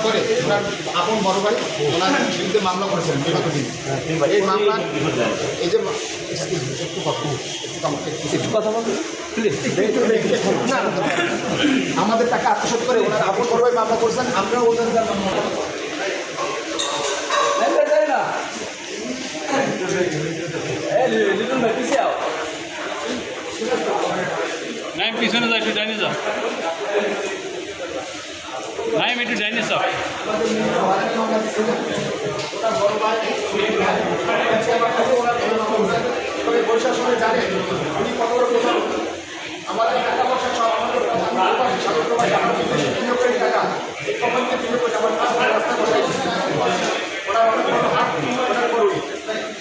করে আপন বড় ভাই ওনার বিরুদ্ধে মামলা করেছেন এই মামলা এই যে একটু কথা বলুন প্লিজ। আমাদের টাকা আত্মসাৎ করে ওনার আপন বড় ভাই মামলা করেছেন, আমরাও ওদের নাইম পিছনে যা, একটু ডাইনে যা। নাইম একটু ডাইনে যা। প্রশাসনে জানে উনি কত বড় প্রতারক। আমাদের টাকা পয়সা সব আমাদের টাকা এই কোম্পানিকে বিনিয়োগ করে আমার রাস্তা করে ওরা অনেক বড় হাত ওনার করুন।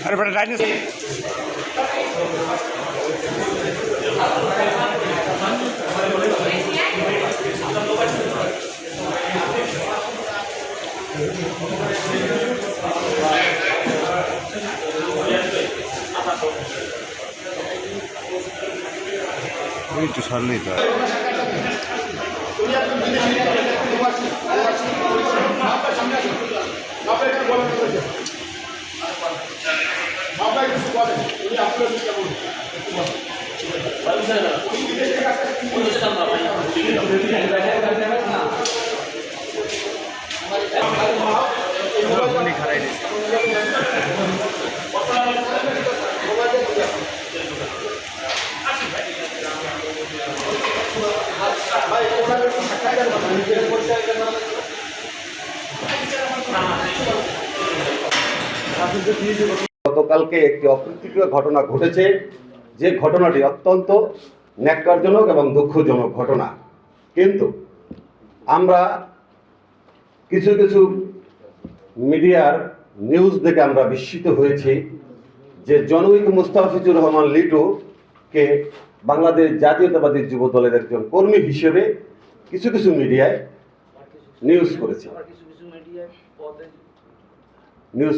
আরে বেটা ডাইনে একটু সারলেই তো গতকালকে একটি অপ্রীতিকর ঘটনা ঘটেছে, যে ঘটনাটি অত্যন্ত ন্যাক্কারজনক এবং দুঃখজনক ঘটনা। কিন্তু আমরা কিছু কিছু মিডিয়ার নিউজ দেখে আমরা বিস্মিত হয়েছি যে জনৈক মুস্তাফিজুর রহমান লিটুকে বাংলাদেশ জাতীয়তাবাদী যুব দলের একজন কর্মী হিসেবে কিছু কিছু মিডিয়ায় নিউজ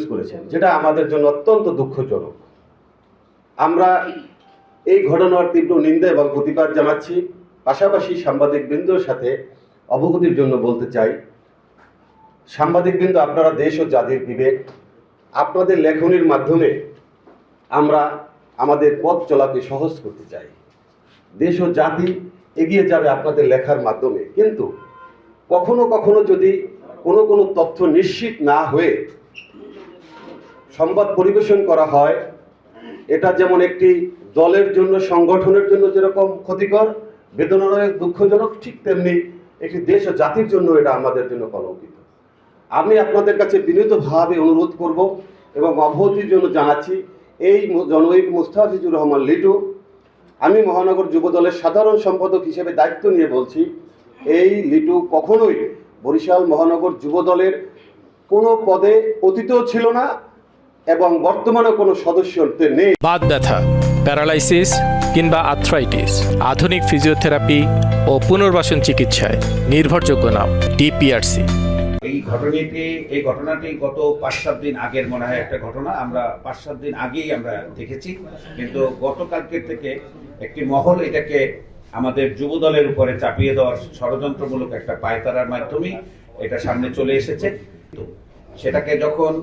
করেছেন, যেটা আমাদের জন্য অত্যন্ত দুঃখজনক। আমরা এই ঘটনার তীব্র নিন্দা এবং প্রতিবাদ জানাচ্ছি। পাশাপাশি সাংবাদিকবৃন্দর সাথে অবগতির জন্য বলতে চাই, সাংবাদিকবৃন্দ আপনারা দেশ ও জাতির বিবেক, আপনাদের লেখনীর মাধ্যমে আমরা আমাদের পথ চলাকে সহজ করতে চাই। দেশ ও জাতি এগিয়ে যাবে আপনাদের লেখার মাধ্যমে। কিন্তু কখনো কখনো যদি কোনো কোনো তথ্য নিশ্চিত না হয়ে সংবাদ পরিবেশন করা হয়, এটা যেমন একটি দলের জন্য, সংগঠনের জন্য যেরকম ক্ষতিকর, বেদনাদায়ক, দুঃখজনক, ঠিক তেমনি একটি দেশ ও জাতির জন্য এটা আমাদের জন্য কলঙ্কিত। আমি আপনাদের কাছে বিনীতভাবে অনুরোধ করব এবং অবগতির জন্য জানাচ্ছি, এই জনৈক মুস্তাফিজুর রহমান লিটু, আমি মহানগর যুব দলের সাধারণ সম্পাদক হিসেবে দায়িত্ব নিয়ে বলছি, এই লিটু কখনোই বরিশাল মহানগর যুব দলের কোনো পদে অতীতও ছিল না এবং বর্তমানে কোনো সদস্য নেই। বাত ব্যথা, প্যারালাইসিস কিংবা আর্থ্রাইটিস, আধুনিক ফিজিওথেরাপি ও পুনর্বাসন চিকিৎসায় নির্ভরযোগ্য নাম ডিপিআরসি। এই ঘটনাটি গত 5-7 দিন আগের মনে হয় একটা ঘটনা, আমরা 5-7 দিন আগেই আমরা দেখেছি। কিন্তু গতকালকের থেকে একটি মহল এটাকে আমাদের যুব দলের উপরে চাপিয়ে দেওয়ার ষড়যন্ত্রমূলক একটা পায়তারার মাধ্যমে এটা সামনে চলে এসেছে। সেটাকে যখন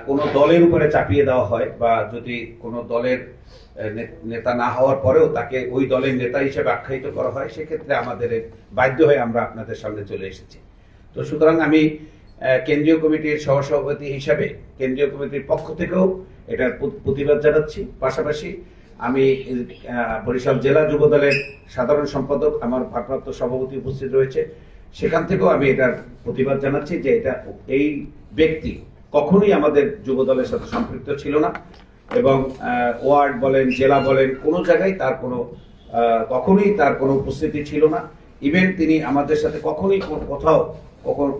কোনো দলের উপরে চাপিয়ে দেওয়া হয় বা যদি কোনো দলের নেতা না হওয়ার পরেও তাকে ওই দলের নেতা হিসেবে আখ্যায়িত করা হয়, সেক্ষেত্রে আমাদের বাধ্য হয়ে আমরা আপনাদের সামনে চলে এসেছি। তো সুতরাং আমি কেন্দ্রীয় কমিটির সহসভাপতি হিসাবে কেন্দ্রীয় কমিটির পক্ষ থেকেও এটার প্রতিবাদ জানাচ্ছি। পাশাপাশি আমি বরিশাল জেলা যুব দলের সাধারণ সম্পাদক, আমার ভারপ্রাপ্ত সভাপতি উপস্থিত রয়েছে, সেখান থেকেও আমি এটার প্রতিবাদ জানাচ্ছি যে এই ব্যক্তি কখনোই আমাদের যুব দলের সাথে সম্পৃক্ত ছিল না এবং ওয়ার্ড বলেন, জেলা বলেন, কোনো জায়গায় তার কখনোই তার কোনো উপস্থিতি ছিল না। ইভেন তিনি আমাদের সাথে কখনোই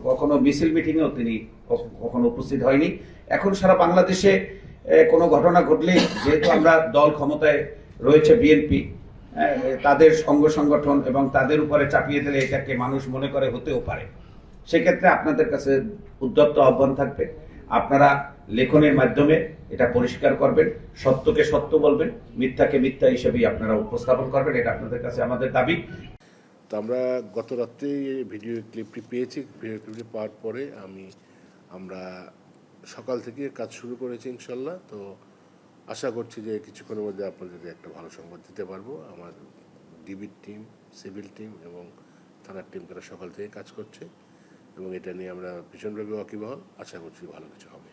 কখনো মিছিল মিটিংয়েও তিনি কখনো উপস্থিত হয়নি। এখন সারা বাংলাদেশে কোনো ঘটনা ঘটলে, যেহেতু আমরা দল ক্ষমতায় রয়েছে বিএনপি, তাদের সংগঠন এবং তাদের উপরে চাপিয়ে দিলে এটাকে মানুষ মনে করে হতেও পারে। সেক্ষেত্রে আপনাদের কাছে উদ্যত্ত আহ্বান থাকবে, আপনারা লেখনের মাধ্যমে এটা পরিষ্কার করবেন, সত্যকে সত্য বলবেন, মিথ্যাকে মিথ্যা হিসেবেই আপনারা উপস্থাপন করবেন। এটা আপনাদের কাছে আমাদের দাবি। তো আমরা গত রাত্রেই ভিডিও ক্লিপটি পেয়েছি। ভিডিও ক্লিপটি পাওয়ার পরে আমরা সকাল থেকে কাজ শুরু করেছি ইনশাল্লাহ। তো আশা করছি যে কিছুক্ষণের মধ্যে আপনাদের একটা ভালো সংবাদ দিতে পারবো। আমার ডিবির টিম, সিভিল টিম এবং থানার টিম তারা সকাল থেকে কাজ করছে এবং এটা নিয়ে আমরা ভীষণভাবে ওয়াকিবহাল। আশা করছি ভালো কিছু হবে।